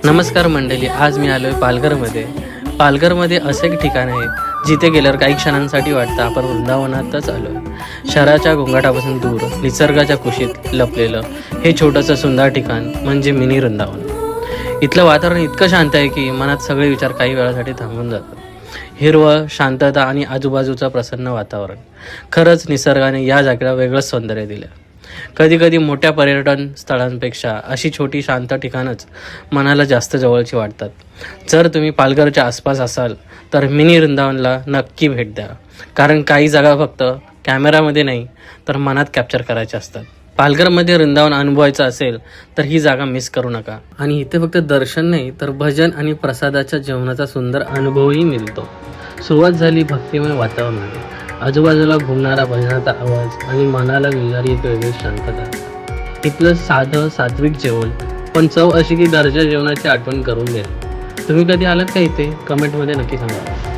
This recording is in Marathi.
नमस्कार मंडळी, आज मी आलो आहे पालघरमध्ये. पालघरमध्ये असं एक ठिकाण आहे जिथे गेल्यावर काही क्षणांसाठी वाटतं आपण वृंदावनातच आलो आहे. शहराच्या गोंगाटापासून दूर निसर्गाच्या कुशीत लपलेलं हे छोटंसं सुंदर ठिकाण म्हणजे मिनी वृंदावन. इथलं वातावरण इतकं शांत आहे की मनात सगळे विचार काही वेळासाठी थांबून जातात. हिरवळ, शांतता आणि आजूबाजूचं प्रसन्न वातावरण. खरंच निसर्गाने या जागेला वेगळंच सौंदर्य दिलं. कधीकधी मोठ्या पर्यटन स्थळांपेक्षा अशी छोटी शांत ठिकाणंच मनाला जास्त जवळची वाटतात. जर तुम्ही पालघरच्या आसपास असाल तर मिनी वृंदावनला नक्की भेट द्या, कारण काही जागा फक्त कॅमेरामध्ये नाही तर मनात कॅप्चर करायच्या असतात. पालघरमध्ये वृंदावन अनुभवायचं असेल तर ही जागा मिस करू नका. आणि इथे फक्त दर्शन नाही तर भजन आणि प्रसादाच्या जेवणाचा सुंदर अनुभवही मिळतो. सुरुवात झाली भक्तिमय वातावरणाने. आजूबाजूला घुमणारा भजनाचा आवाज आणि मनाला मिळणारी एक वेगळी शांतता. इथलं साधं सात्विक जेवण, पण चव अशी की घरच्या जेवणाची आठवण करून देईल. तुम्ही कधी आलात का इथे? कमेंटमध्ये नक्की सांगा.